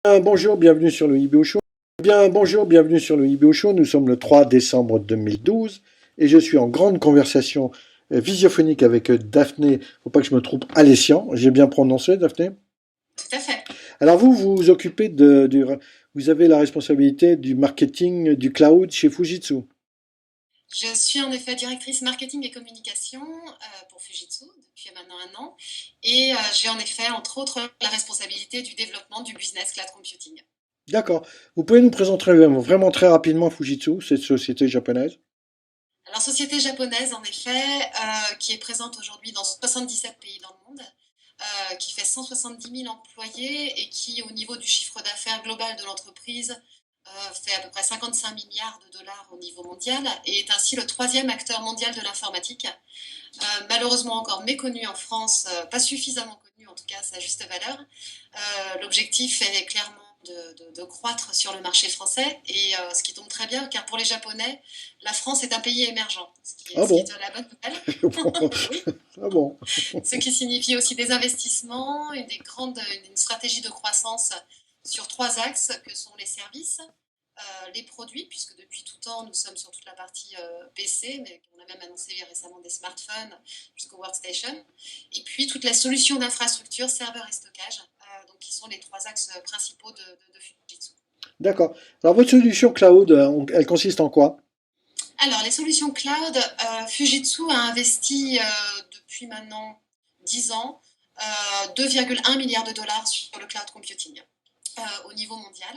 Bonjour, bienvenue sur le IBO Show. Bonjour, bienvenue sur le IBO Show. Nous sommes le 3 décembre 2012 et je suis en grande conversation visiophonique avec Daphné, faut pas que je me trompe, Alessian. J'ai bien prononcé, Daphné? Tout à fait. Alors vous, vous vous occupez vous avez la responsabilité du marketing du cloud chez Fujitsu. Je suis en effet directrice marketing et communication pour Fujitsu depuis maintenant un an. Et j'ai en effet, entre autres, la responsabilité du développement du business cloud computing. D'accord. Vous pouvez nous présenter vraiment très rapidement Fujitsu, cette société japonaise? Alors, société japonaise, en effet, qui est présente aujourd'hui dans 77 pays dans le monde, qui fait 170 000 employés et qui, au niveau du chiffre d'affaires global de l'entreprise, fait à peu près 55 milliards de dollars au niveau mondial et est ainsi le troisième acteur mondial de l'informatique. Malheureusement encore méconnu en France, pas suffisamment connu en tout cas à sa juste valeur. L'objectif est clairement de croître sur le marché français et ce qui tombe très bien car pour les Japonais, la France est un pays émergent, Ah ce qui est bon? la bonne nouvelle. Oui, Ah bon? ce qui signifie aussi des investissements et une stratégie de croissance sur trois axes que sont les services, les produits, puisque depuis tout temps, nous sommes sur toute la partie PC, mais on a même annoncé récemment des smartphones jusqu'au workstation, et puis toutes les solutions d'infrastructure, serveurs et stockage, donc qui sont les trois axes principaux de Fujitsu. D'accord. Alors votre solution cloud, elle consiste en quoi? Alors, les solutions cloud, Fujitsu a investi depuis maintenant 10 ans 2,1 milliards de dollars sur le cloud computing au niveau mondial.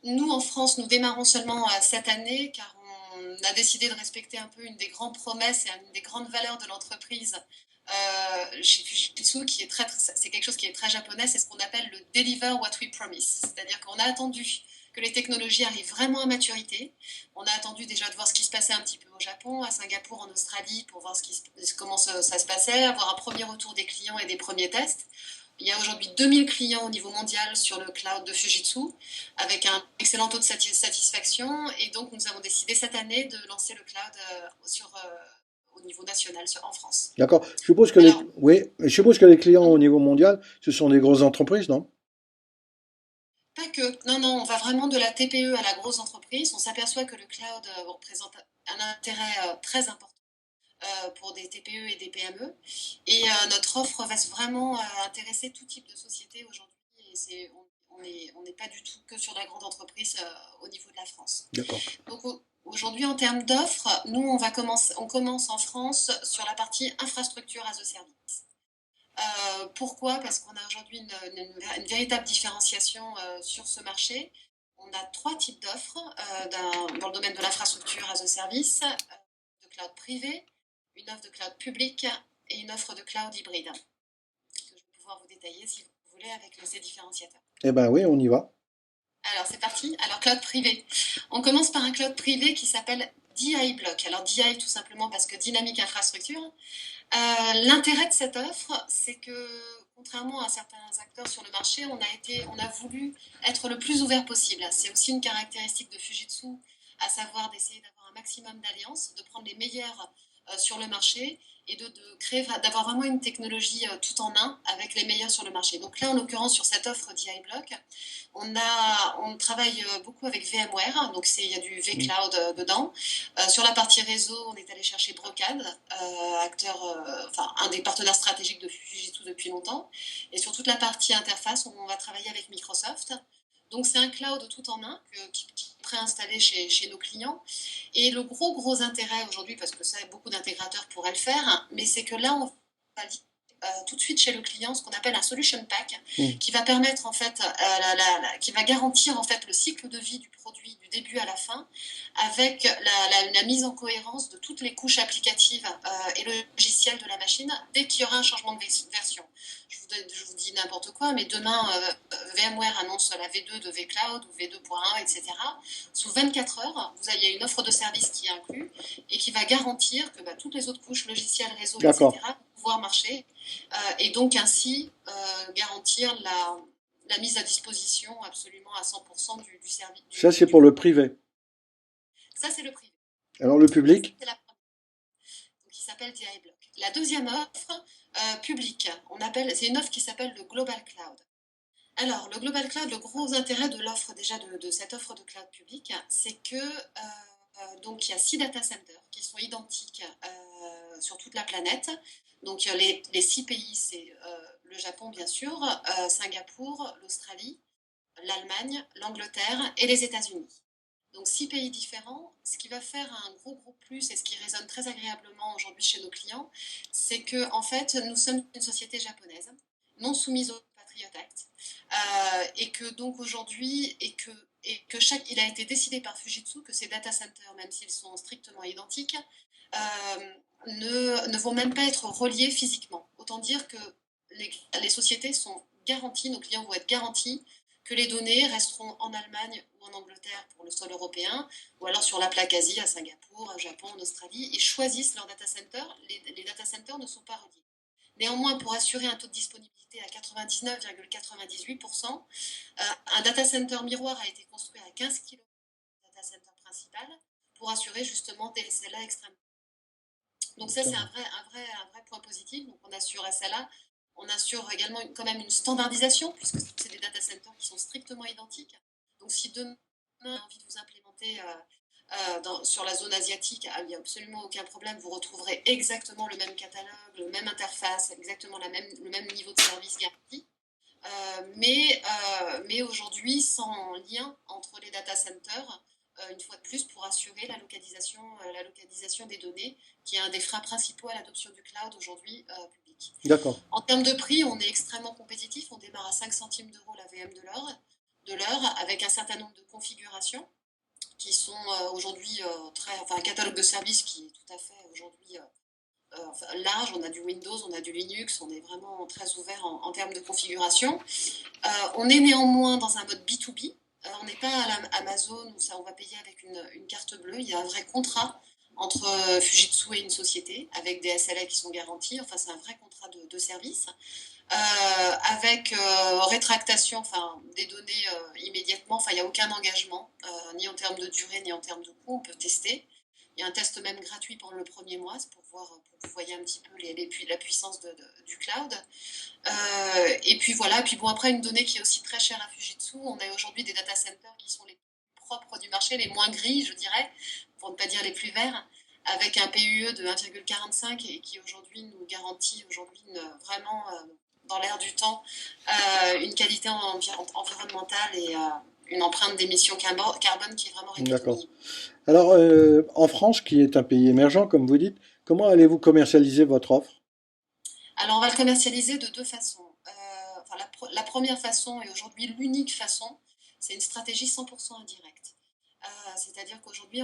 Nous, en France, nous démarrons seulement cette année car on a décidé de respecter un peu une des grandes promesses et une des grandes valeurs de l'entreprise chez Fujitsu, c'est quelque chose qui est très japonais, c'est ce qu'on appelle le deliver what we promise. C'est-à-dire qu'on a attendu que les technologies arrivent vraiment à maturité. On a attendu déjà de voir ce qui se passait un petit peu au Japon, à Singapour, en Australie, pour voir comment ça se passait, avoir un premier retour des clients et des premiers tests. Il y a aujourd'hui 2000 clients au niveau mondial sur le cloud de Fujitsu, avec un excellent taux de satisfaction. Et donc, nous avons décidé cette année de lancer le cloud au niveau national en France. D'accord. Je suppose que Alors, je suppose que les clients au niveau mondial, ce sont des grosses entreprises, non? pas que. Non, non, on va vraiment de la TPE à la grosse entreprise. On s'aperçoit que le cloud représente un intérêt très important pour des TPE et des PME. Et notre offre va vraiment intéresser tout type de société aujourd'hui. Et on n'est pas du tout que sur la grande entreprise au niveau de la France. D'accord. Donc aujourd'hui, en termes d'offres, nous, on commence en France sur la partie infrastructure as a service. Pourquoi? Parce qu'on a aujourd'hui une véritable différenciation sur ce marché. On a trois types d'offres dans le domaine de l'infrastructure as a service, de cloud privé, une offre de cloud public et une offre de cloud hybride, que je vais pouvoir vous détailler si vous voulez avec ces différenciateurs. Eh ben oui, on y va. Alors c'est parti. Alors cloud privé. On commence par un cloud privé qui s'appelle DI Block. Alors DI tout simplement parce que dynamique infrastructure. L'intérêt de cette offre, c'est que contrairement à certains acteurs sur le marché, on a voulu être le plus ouvert possible. C'est aussi une caractéristique de Fujitsu, à savoir d'essayer d'avoir un maximum d'alliances, de prendre les meilleurs sur le marché et d'avoir vraiment une technologie tout en un avec les meilleurs sur le marché. Donc là, en l'occurrence, sur cette offre DI Block, on travaille beaucoup avec VMware, donc il y a du vCloud dedans. Sur la partie réseau, on est allé chercher Brocade, un des partenaires stratégiques de Fujitsu depuis longtemps. Et sur toute la partie interface, on va travailler avec Microsoft. Donc c'est un cloud tout en un qui est préinstallé chez nos clients. Et le gros intérêt aujourd'hui, parce que ça, beaucoup d'intégrateurs pourraient le faire, mais c'est que là, on va tout de suite chez le client ce qu'on appelle un solution pack Hmm. qui va permettre en fait, qui va garantir en fait le cycle de vie du produit du début à la fin avec la mise en cohérence de toutes les couches applicatives et logicielles de la machine dès qu'il y aura un changement de version. Je vous dis n'importe quoi, mais demain, VMware annonce la V2 de vCloud ou V2.1, etc. Sous 24 heures, il y a une offre de service qui est inclue et qui va garantir que toutes les autres couches logicielles, réseau, D'accord. etc., vont pouvoir marcher et donc ainsi garantir la mise à disposition absolument à 100% du service Ça, c'est du pour le produit. privé. Ça, c'est le privé. Alors le Ça, public? c'est la première. Donc, qui s'appelle DI Block. La deuxième offre, publique, c'est une offre qui s'appelle le Global Cloud. Alors, le Global Cloud, le gros intérêt de l'offre déjà de cette offre de cloud public, c'est que donc il y a 6 data centers qui sont identiques sur toute la planète. Donc les 6 pays, c'est le Japon bien sûr, Singapour, l'Australie, l'Allemagne, l'Angleterre et les États-Unis. Donc 6 pays différents. Ce qui va faire un gros plus et ce qui résonne très agréablement aujourd'hui chez nos clients, c'est que en fait nous sommes une société japonaise non soumise au Patriot Act et que donc aujourd'hui il a été décidé par Fujitsu que ces data centers, même s'ils sont strictement identiques, ne vont même pas être reliés physiquement. Autant dire que les sociétés sont garanties, nos clients vont être garantis que les données resteront en Allemagne ou en Angleterre pour le sol européen, ou alors sur la plaque Asie, à Singapour, au Japon, en Australie. Ils choisissent leur data center. Les data centers ne sont pas reliés. Néanmoins, pour assurer un taux de disponibilité à 99,98%, un data center miroir a été construit à 15 km du data center principal pour assurer justement des SLA extrêmement. Donc ça, c'est un vrai point positif. Donc on assure SLA. On assure également quand même une standardisation, puisque c'est des data centers qui sont strictement identiques. Donc si demain, vous avez envie de vous implémenter sur la zone asiatique, il n'y a absolument aucun problème. Vous retrouverez exactement le même catalogue, la même interface, exactement le même niveau de service garanti. Mais aujourd'hui, sans lien entre les data centers, une fois de plus, pour assurer la localisation des données, qui est un des freins principaux à l'adoption du cloud aujourd'hui public. D'accord. En termes de prix, on est extrêmement compétitif. On démarre à 5 centimes d'euros la VM de l'heure, avec un certain nombre de configurations qui sont aujourd'hui un catalogue de services qui est tout à fait aujourd'hui large. On a du Windows, on a du Linux, on est vraiment très ouvert en termes de configuration. On est néanmoins dans un mode B2B. On n'est pas à Amazon où ça, on va payer avec une carte bleue. Il y a un vrai contrat entre Fujitsu et une société avec des SLA qui sont garantis. Enfin, c'est un vrai contrat de service. Avec rétractation des données immédiatement. Enfin, il n'y a aucun engagement, ni en termes de durée, ni en termes de coût. On peut tester. Il y a un test même gratuit pendant le premier mois pour que vous voyez un petit peu la puissance du cloud. Et puis voilà, puis bon, après, une donnée qui est aussi très chère à Fujitsu, on a aujourd'hui des data centers qui sont les plus propres du marché, les moins gris, je dirais, pour ne pas dire les plus verts, avec un PUE de 1,45 et qui aujourd'hui nous garantit vraiment dans l'air du temps une qualité environnementale et une empreinte d'émissions carbone qui est vraiment réduite. D'accord. Alors, en France, qui est un pays émergent, comme vous dites, comment allez-vous commercialiser votre offre? Alors, on va le commercialiser de 2 façons. La première façon, et aujourd'hui l'unique façon, c'est une stratégie 100% indirecte. C'est-à-dire qu'aujourd'hui,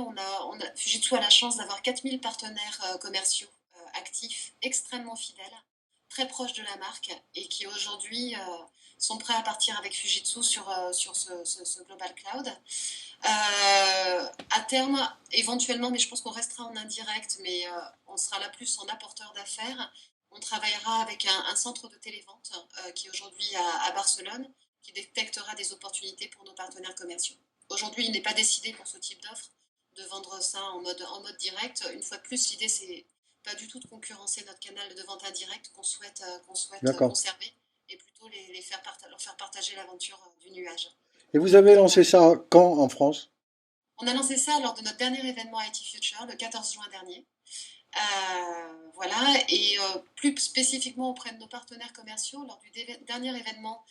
Fujitsu a la chance d'avoir 4000 partenaires commerciaux actifs, extrêmement fidèles, très proches de la marque, et qui aujourd'hui sont prêts à partir avec Fujitsu sur ce Global Cloud. À terme, éventuellement, mais je pense qu'on restera en indirect, mais on sera là plus en apporteur d'affaires. On travaillera avec un centre de télévente qui est aujourd'hui à Barcelone, qui détectera des opportunités pour nos partenaires commerciaux. Aujourd'hui, il n'est pas décidé pour ce type d'offre de vendre ça en mode direct. Une fois de plus, l'idée, c'est pas du tout de concurrencer notre canal de vente indirect qu'on souhaite D'accord. conserver et plutôt leur faire partager l'aventure du nuage. Et vous avez lancé ça quand en France? On a lancé ça lors de notre dernier événement IT Future, le 14 juin dernier. Voilà, et plus spécifiquement auprès de nos partenaires commerciaux, lors du dernier événement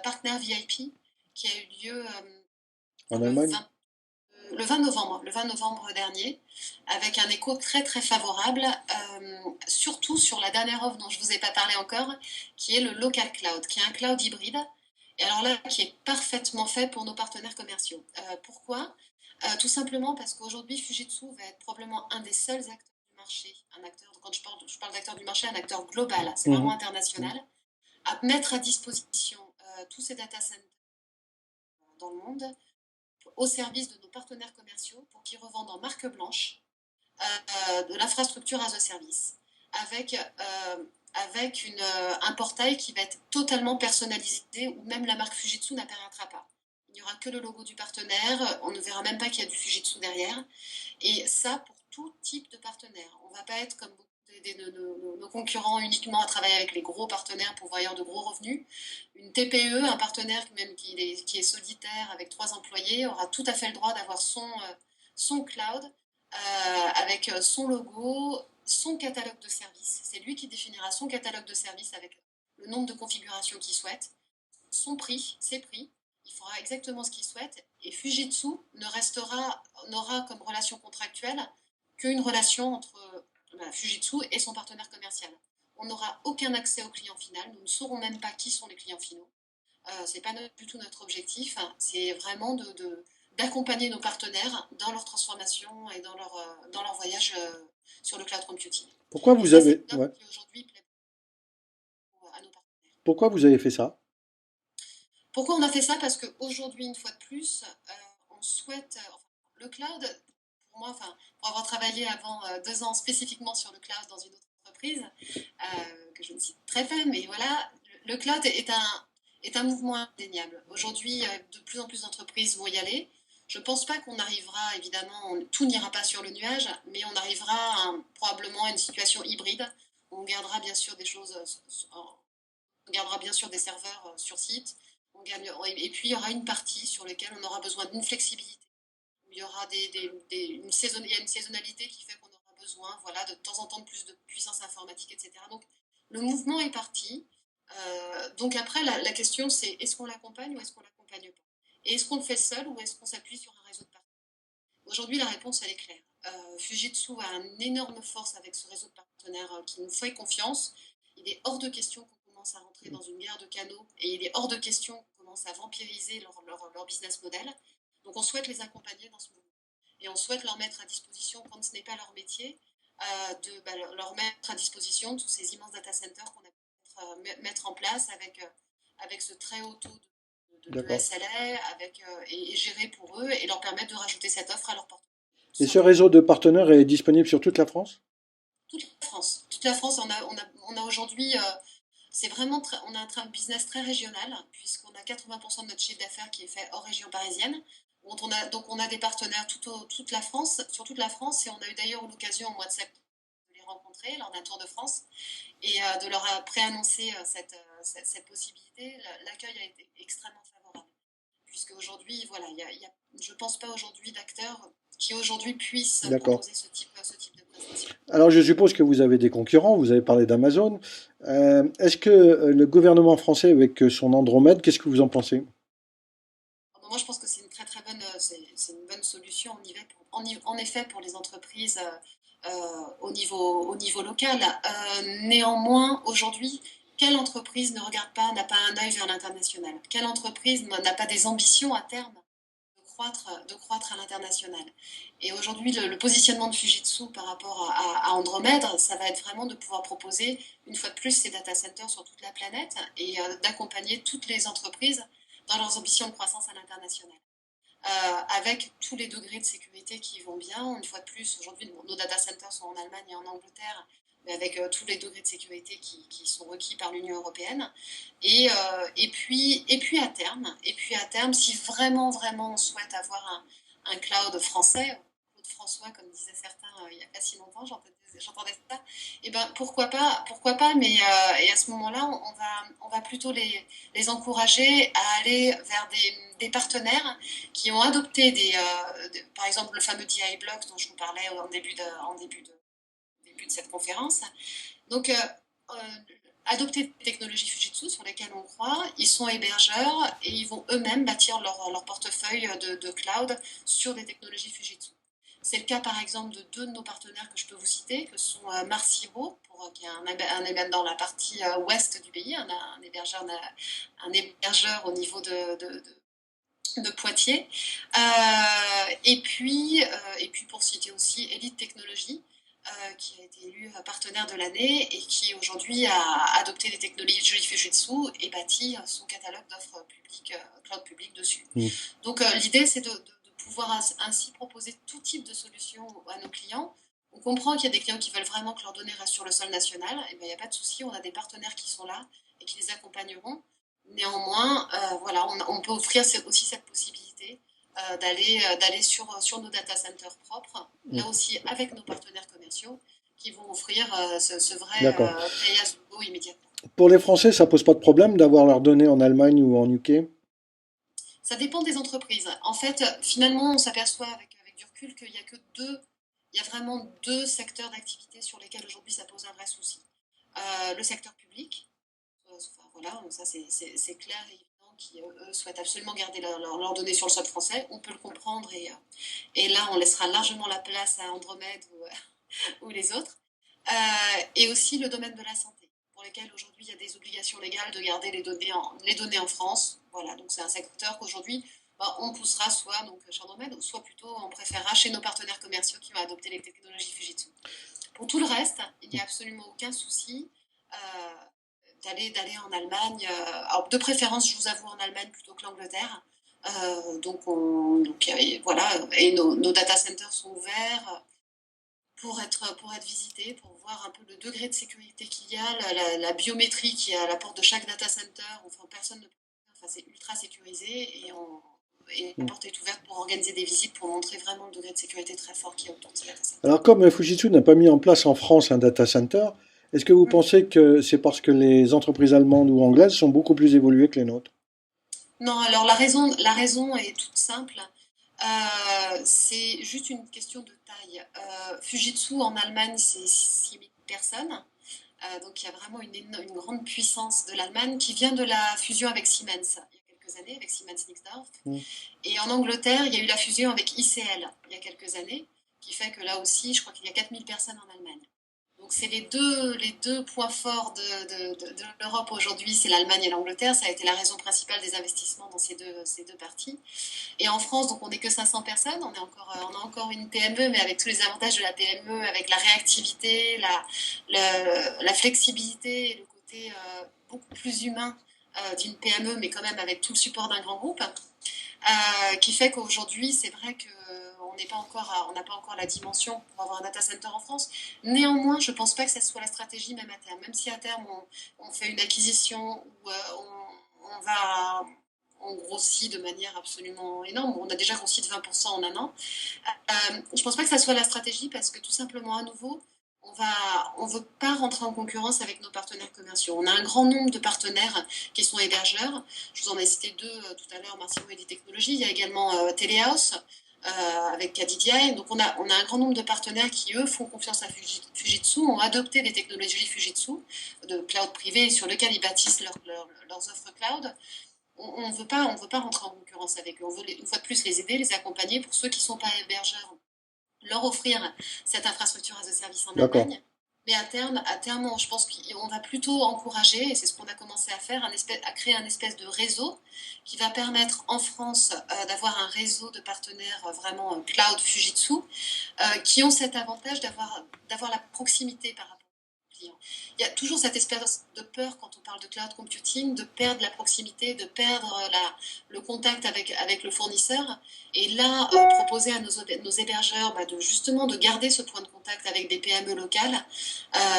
Partner VIP, qui a eu lieu En le Allemagne? 20, le 20 novembre dernier, avec un écho très très favorable, surtout sur la dernière offre dont je ne vous ai pas parlé encore, qui est le Local Cloud, qui est un cloud hybride, et alors là, qui est parfaitement fait pour nos partenaires commerciaux. Pourquoi Tout simplement parce qu'aujourd'hui, Fujitsu va être probablement un des seuls acteurs du marché, quand je parle d'acteur du marché, un acteur global, c'est vraiment international, à mettre à disposition tous ces data centers dans le monde au service de nos partenaires commerciaux pour qu'ils revendent en marque blanche de l'infrastructure as a service avec un portail qui va être totalement personnalisé où même la marque Fujitsu n'apparaîtra pas. Il n'y aura que le logo du partenaire, on ne verra même pas qu'il y a du Fujitsu derrière. Et ça, pour tout type de partenaire. On ne va pas être comme beaucoup aider nos concurrents uniquement à travailler avec les gros partenaires pourvoyeurs de gros revenus. Une TPE, un partenaire même qui est solitaire avec 3 employés, aura tout à fait le droit d'avoir son cloud avec son logo, son catalogue de services. C'est lui qui définira son catalogue de services avec le nombre de configurations qu'il souhaite, son prix, ses prix. Il fera exactement ce qu'il souhaite et Fujitsu n'aura comme relation contractuelle qu'une relation entre Fujitsu et son partenaire commercial. On n'aura aucun accès au client final, nous ne saurons même pas qui sont les clients finaux. Ce n'est pas du tout notre objectif, c'est vraiment d'accompagner nos partenaires dans leur transformation et dans leur voyage sur le cloud computing. Pourquoi Et vous ça, c'est avez, une ouais. offre qui aujourd'hui plaît à nos partenaires. Pourquoi vous avez fait ça? Pourquoi on a fait ça? Parce qu'aujourd'hui, une fois de plus, on souhaite. Le cloud, pour moi, pour avoir travaillé avant 2 ans spécifiquement sur le cloud dans une autre entreprise, que je ne cite très pas, mais voilà, le cloud est un mouvement indéniable. Aujourd'hui, de plus en plus d'entreprises vont y aller. Je ne pense pas qu'on arrivera, évidemment, tout n'ira pas sur le nuage, mais on arrivera probablement à une situation hybride. On gardera bien sûr des choses, on gardera bien sûr des serveurs sur site. Et puis il y aura une partie sur laquelle on aura besoin d'une flexibilité. Il y aura une saisonnalité qui fait qu'on aura besoin, voilà, de temps en temps de plus de puissance informatique, etc. Donc le mouvement est parti. Donc après, la question c'est est-ce qu'on l'accompagne ou est-ce qu'on l'accompagne pas? Et est-ce qu'on le fait seul ou est-ce qu'on s'appuie sur un réseau de partenaires? Aujourd'hui, la réponse elle est claire. Fujitsu a une énorme force avec ce réseau de partenaires qui nous fait confiance. Il est hors de question qu'on commence à rentrer dans une guerre de canaux et il est hors de question qu'on commence à vampiriser leur business model. Donc on souhaite les accompagner dans ce mouvement. Et on souhaite leur mettre à disposition, quand ce n'est pas leur métier, leur mettre à disposition tous ces immenses data centers qu'on a pu mettre en place avec ce très haut taux de SLA et gérer pour eux et leur permettre de rajouter cette offre à leur portefeuille. Et ce réseau de partenaires est disponible sur toute la France? Toute la France. Toute la France, on a aujourd'hui, c'est vraiment, on a un business très régional, puisqu'on a 80% de notre chiffre d'affaires qui est fait hors région parisienne. Donc on a des partenaires toute la France, sur toute la France, et on a eu d'ailleurs l'occasion au mois de septembre de les rencontrer lors d'un tour de France et de leur préannoncer cette possibilité. L'accueil a été extrêmement favorable, puisque aujourd'hui, voilà, je ne pense pas aujourd'hui d'acteurs qui aujourd'hui puissent proposer ce type de prestation. Alors je suppose que vous avez des concurrents, vous avez parlé d'Amazon. Est-ce que le gouvernement français avec son Andromède, qu'est-ce que vous en pensez? Moi, je pense que c'est une très très bonne, c'est une bonne solution en effet pour les entreprises au niveau local. Néanmoins, aujourd'hui, quelle entreprise ne regarde pas, n'a pas un œil vers l'international? Quelle entreprise n'a pas des ambitions à terme de croître à l'international? Et aujourd'hui, le positionnement de Fujitsu par rapport à Andromède, ça va être vraiment de pouvoir proposer une fois de plus ces data centers sur toute la planète et d'accompagner toutes les entreprises dans leurs ambitions de croissance à l'international. Avec tous les degrés de sécurité qui vont bien. Une fois de plus, aujourd'hui, nos data centers sont en Allemagne et en Angleterre, mais avec tous les degrés de sécurité qui sont requis par l'Union européenne. Et puis à terme, si vraiment on souhaite avoir un cloud français, Claude François, comme disaient certains il n'y a pas si longtemps, j'entendais ça, et ben pourquoi pas, mais et à ce moment-là, on va plutôt les encourager à aller vers des partenaires qui ont adopté par exemple le fameux DI Block dont je vous parlais en début de cette conférence. Donc adopter des technologies Fujitsu sur lesquelles on croit, ils sont hébergeurs et ils vont eux-mêmes bâtir leur portefeuille de cloud sur des technologies Fujitsu. C'est le cas par exemple de 2 de nos partenaires que je peux vous citer, que sont Marsiro, qui est un hébergeur dans la partie ouest du pays, un hébergeur au niveau de Poitiers. Et puis pour citer aussi Elite Technologies, qui a été élu partenaire de l'année et qui aujourd'hui a adopté les technologies Fujitsu et bâti son catalogue d'offres publiques, cloud public dessus. Donc l'idée c'est de pouvoir ainsi proposer tout type de solutions à nos clients. On comprend qu'il y a des clients qui veulent vraiment que leurs données restent sur le sol national, et bien il n'y a pas de souci, on a des partenaires qui sont là et qui les accompagneront. Néanmoins, voilà, on peut offrir aussi cette possibilité d'aller sur nos data centers propres, là aussi avec nos partenaires commerciaux, qui vont offrir ce vrai D'accord. pay as you go immédiatement. Pour les Français, ça pose pas de problème d'avoir leurs données en Allemagne ou en UK? Ça dépend des entreprises. En fait, finalement, on s'aperçoit avec du recul qu'il y a que deux, il y a vraiment deux secteurs d'activité sur lesquels aujourd'hui ça pose un vrai souci. Le secteur public, enfin, voilà, ça c'est clair et évident, qui eux souhaitent absolument garder leurs données sur le sol français. On peut le comprendre et là on laissera largement la place à Andromède ou les autres. Et aussi le domaine de la santé, pour lesquels aujourd'hui il y a des obligations légales de garder les données en France. Voilà, donc c'est un secteur qu'aujourd'hui on poussera soit donc, chez Andromède, soit plutôt on préférera chez nos partenaires commerciaux qui vont adopter les technologies Fujitsu. Pour tout le reste, il n'y a absolument aucun souci d'aller en Allemagne. Alors, de préférence, je vous avoue, en Allemagne plutôt que l'Angleterre. Voilà, et nos data centers sont ouverts pour être visités, pour voir un peu le degré de sécurité qu'il y a, la biométrie qui est à la porte de chaque data center. Enfin, personne ne peut. Enfin, c'est ultra sécurisé et la porte est ouverte pour organiser des visites pour montrer vraiment le degré de sécurité très fort qu'il y a autour de ces data centers. Alors, comme Fujitsu n'a pas mis en place en France un data center, est-ce que vous pensez que c'est parce que les entreprises allemandes ou anglaises sont beaucoup plus évoluées que les nôtres? Non, alors la raison est toute simple. C'est juste une question de taille. Fujitsu en Allemagne, c'est 6000 personnes. Donc il y a vraiment une grande puissance de l'Allemagne qui vient de la fusion avec Siemens il y a quelques années, avec Siemens Nixdorf. Mm. Et en Angleterre, il y a eu la fusion avec ICL il y a quelques années, qui fait que là aussi, je crois qu'il y a 4000 personnes en Allemagne. Donc c'est les deux points forts de l'Europe aujourd'hui, c'est l'Allemagne et l'Angleterre. Ça a été la raison principale des investissements dans ces deux parties. Et en France, donc on n'est que 500 personnes, on a encore une PME, mais avec tous les avantages de la PME, avec la réactivité, la flexibilité et le côté beaucoup plus humain d'une PME, mais quand même avec tout le support d'un grand groupe, qui fait qu'aujourd'hui, c'est vrai qu'on n'a pas encore la dimension pour avoir un data center en France. Néanmoins, je ne pense pas que ça soit la stratégie même à terme. Même si à terme, on fait une acquisition où on grossit de manière absolument énorme. On a déjà grossi de 20% en un an. Je ne pense pas que ça soit la stratégie parce que tout simplement, à nouveau, on ne veut pas rentrer en concurrence avec nos partenaires commerciaux. On a un grand nombre de partenaires qui sont hébergeurs. Je vous en ai cité deux tout à l'heure, Massimo Eddy Technologies. Il y a également Telehouse avec KDDI. Donc on a un grand nombre de partenaires qui, eux, font confiance à Fujitsu, ont adopté les technologies Fujitsu de cloud privé sur lesquelles ils bâtissent leurs offres cloud. On ne veut pas rentrer en concurrence avec eux. On veut une fois de plus les aider, les accompagner pour ceux qui ne sont pas hébergeurs, leur offrir cette infrastructure as a service en D'accord. Allemagne. Mais à terme, je pense qu'on va plutôt encourager, et c'est ce qu'on a commencé à faire, à créer un espèce de réseau qui va permettre en France d'avoir un réseau de partenaires vraiment cloud Fujitsu qui ont cet avantage d'avoir la proximité par rapport aux clients. Il y a toujours cette espèce de peur quand on parle de cloud computing, de perdre la proximité, de perdre le contact avec le fournisseur. Et là, proposer à nos hébergeurs justement de garder ce point de contact avec des PME locales,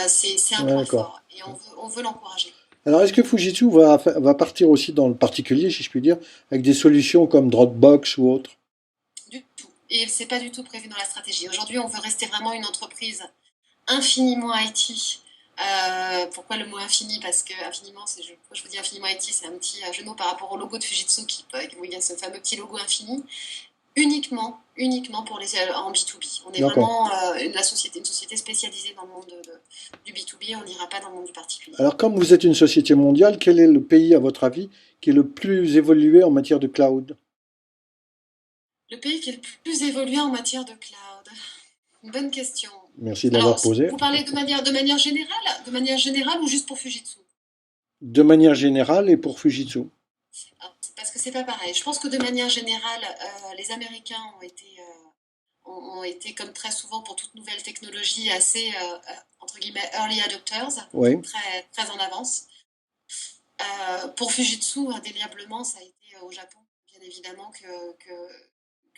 c'est un Ouais, point d'accord. fort et on veut l'encourager. Alors, est-ce que Fujitsu va partir aussi dans le particulier, si je puis dire, avec des solutions comme Dropbox ou autre? Du tout. Et c'est pas du tout prévu dans la stratégie. Aujourd'hui, on veut rester vraiment une entreprise infiniment IT. Pourquoi le mot infini? Parce que infiniment, quand je vous dis infiniment IT, c'est un petit jeu de mots par rapport au logo de Fujitsu où il y a ce fameux petit logo infini. Uniquement pour en B2B. On est D'accord. vraiment une société spécialisée dans le monde du B2B, on n'ira pas dans le monde du particulier. Alors, comme vous êtes une société mondiale, quel est le pays, à votre avis, qui est le plus évolué en matière de cloud? Le pays qui est le plus évolué en matière de cloud. Une bonne question. Merci de Alors, l'avoir posé. vous parlez de manière générale ou juste pour Fujitsu? De manière générale et pour Fujitsu. Parce que c'est pas pareil. Je pense que de manière générale, les Américains ont été, comme très souvent pour toute nouvelle technologie, assez, entre guillemets, early adopters, Oui. très, très en avance. Pour Fujitsu, indéniablement, ça a été au Japon, bien évidemment,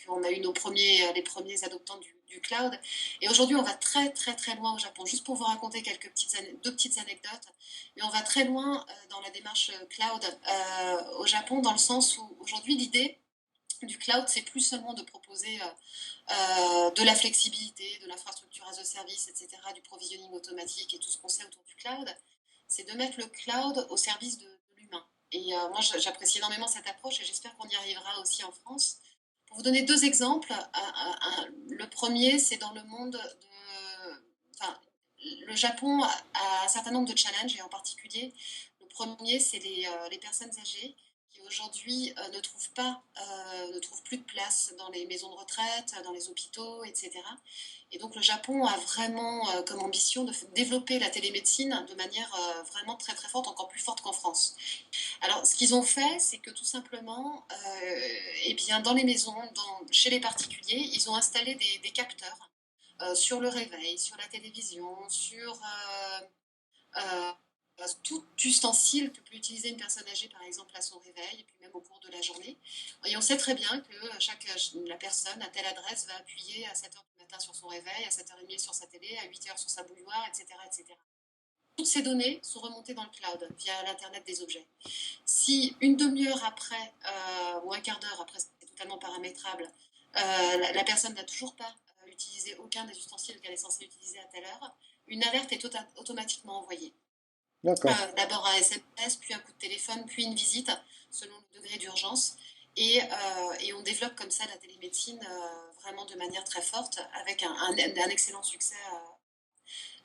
qu'on a eu les premiers adoptants du cloud. Et aujourd'hui, on va très très très loin au Japon. Juste pour vous raconter deux petites anecdotes, mais on va très loin dans la démarche cloud au Japon, dans le sens où aujourd'hui, l'idée du cloud, c'est plus seulement de proposer de la flexibilité, de l'infrastructure as a service, etc., du provisioning automatique et tout ce qu'on sait autour du cloud. C'est de mettre le cloud au service de l'humain. Et moi, j'apprécie énormément cette approche et j'espère qu'on y arrivera aussi en France. Pour vous donner deux exemples, le premier, c'est dans le monde de... Enfin, le Japon a un certain nombre de challenges et en particulier, le premier, c'est les personnes âgées qui aujourd'hui ne trouvent plus de place dans les maisons de retraite, dans les hôpitaux, etc. Et donc le Japon a vraiment comme ambition de développer la télémédecine de manière vraiment très très forte, encore plus forte qu'en France. Alors ce qu'ils ont fait, c'est que tout simplement, eh bien, dans les maisons, chez les particuliers, ils ont installé des capteurs sur le réveil, sur la télévision, sur euh, tout ustensile que peut utiliser une personne âgée, par exemple, à son réveil, et puis même au cours de la journée. Et on sait très bien que la personne à telle adresse va appuyer à 7h du matin sur son réveil, à 7h30 sur sa télé, à 8h sur sa bouilloire, etc., etc. Toutes ces données sont remontées dans le cloud via l'Internet des objets. Si une demi-heure après, ou un quart d'heure après, c'est totalement paramétrable, la personne n'a toujours pas utilisé aucun des ustensiles qu'elle est censée utiliser à telle heure, une alerte est automatiquement envoyée. D'abord un SMS, puis un coup de téléphone, puis une visite, selon le degré d'urgence. Et on développe comme ça la télémédecine vraiment de manière très forte, avec un excellent succès.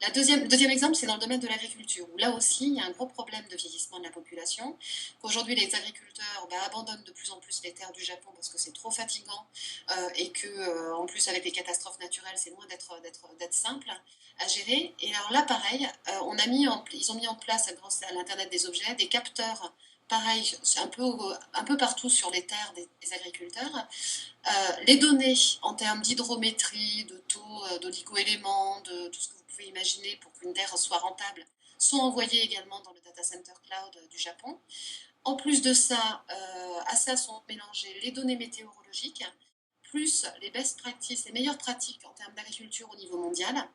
Le deuxième exemple, c'est dans le domaine de l'agriculture, où là aussi, il y a un gros problème de vieillissement de la population, qu'aujourd'hui, les agriculteurs abandonnent de plus en plus les terres du Japon parce que c'est trop fatigant et que, en plus, avec les catastrophes naturelles, c'est loin d'être simple à gérer. Et alors là, pareil, ils ont mis en place, grâce à l'Internet des objets, des capteurs, pareil, c'est un peu partout sur les terres des agriculteurs. Les données en termes d'hydrométrie, de taux d'oligo-éléments, de tout ce que vous pouvez imaginer pour qu'une terre soit rentable, sont envoyées également dans le data center cloud du Japon. En plus de ça, à ça sont mélangées les données météorologiques, plus les best practices, les meilleures pratiques en termes d'agriculture au niveau mondial.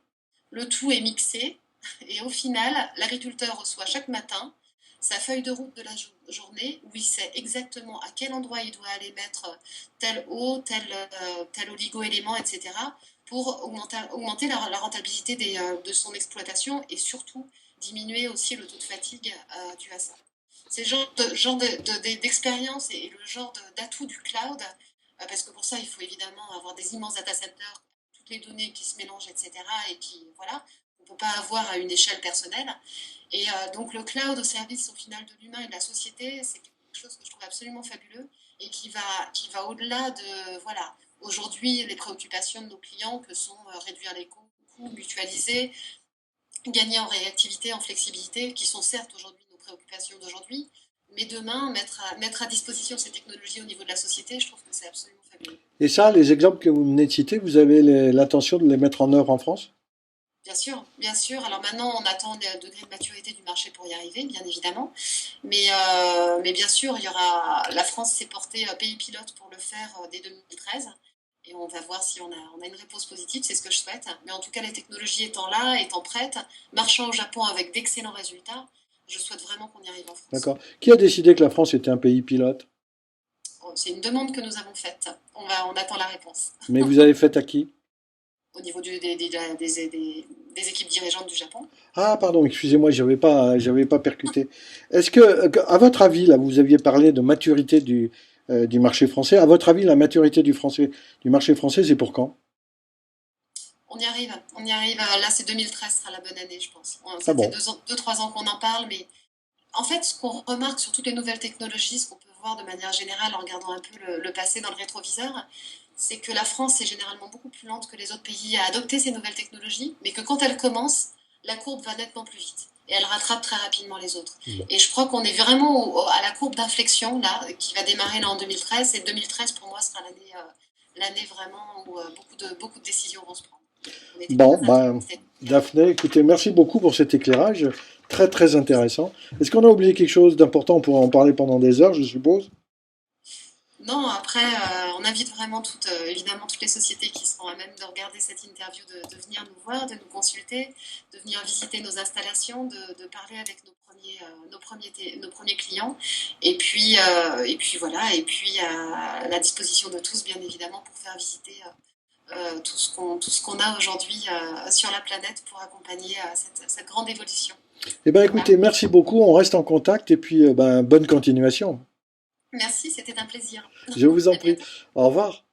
Le tout est mixé et au final, l'agriculteur reçoit chaque matin sa feuille de route de la journée où il sait exactement à quel endroit il doit aller mettre telle eau, tel oligo-élément, etc. pour augmenter la rentabilité de son exploitation et surtout diminuer aussi le taux de fatigue dû à ça. C'est le genre d'expérience et le genre d'atout du cloud, parce que pour ça, il faut évidemment avoir des immenses data centers, toutes les données qui se mélangent, etc. et qui, voilà, on ne peut pas avoir à une échelle personnelle. Et donc le cloud au service au final de l'humain et de la société, c'est quelque chose que je trouve absolument fabuleux et qui va au-delà de, voilà, aujourd'hui les préoccupations de nos clients que sont réduire les coûts, mutualiser, gagner en réactivité, en flexibilité, qui sont certes aujourd'hui nos préoccupations d'aujourd'hui, mais demain, mettre à disposition ces technologies au niveau de la société, je trouve que c'est absolument fabuleux. Et ça, les exemples que vous venez de citer, vous avez l'intention de les mettre en œuvre en France? Bien sûr, bien sûr. Alors maintenant, on attend le degré de maturité du marché pour y arriver, bien évidemment. Mais bien sûr, la France s'est portée pays pilote pour le faire dès 2013. Et on va voir si on a une réponse positive, c'est ce que je souhaite. Mais en tout cas, les technologies étant là, étant prêtes, marchant au Japon avec d'excellents résultats, je souhaite vraiment qu'on y arrive en France. D'accord. Qui a décidé que la France était un pays pilote? C'est une demande que nous avons faite. On attend la réponse. Mais vous avez fait à qui? Au niveau des équipes dirigeantes du Japon. Ah, pardon, excusez-moi, j'avais pas percuté. Est-ce que, à votre avis, là, vous aviez parlé de maturité du marché français. À votre avis, la maturité du marché français, c'est pour quand? On y arrive, on y arrive. Là, c'est 2013 sera la bonne année, je pense. Ah Ça fait bon. 2, 3 ans qu'on en parle, mais en fait, ce qu'on remarque sur toutes les nouvelles technologies, ce qu'on peut voir de manière générale en regardant un peu le passé dans le rétroviseur, c'est que la France est généralement beaucoup plus lente que les autres pays à adopter ces nouvelles technologies, mais que quand elle commence, la courbe va nettement plus vite. Et elle rattrape très rapidement les autres. Bon. Et je crois qu'on est vraiment à la courbe d'inflexion, là, qui va démarrer là en 2013. Et 2013, pour moi, sera l'année vraiment où beaucoup de décisions vont se prendre. On était Bon, très ben, intéressés. Daphné, écoutez, merci beaucoup pour cet éclairage. Très, très intéressant. Est-ce qu'on a oublié quelque chose d'important? On pourrait en parler pendant des heures, je suppose. Non, après, on invite vraiment évidemment toutes les sociétés qui seront à même de regarder cette interview de venir nous voir, de nous consulter, de venir visiter nos installations, de parler avec nos premiers clients. Et puis voilà, et puis à la disposition de tous, bien évidemment, pour faire visiter tout ce qu'on a aujourd'hui sur la planète pour accompagner cette grande évolution. Eh bien, Voilà. écoutez, merci beaucoup. On reste en contact et puis bonne continuation. Merci, c'était un plaisir. Je vous en À prie. bientôt. Au revoir.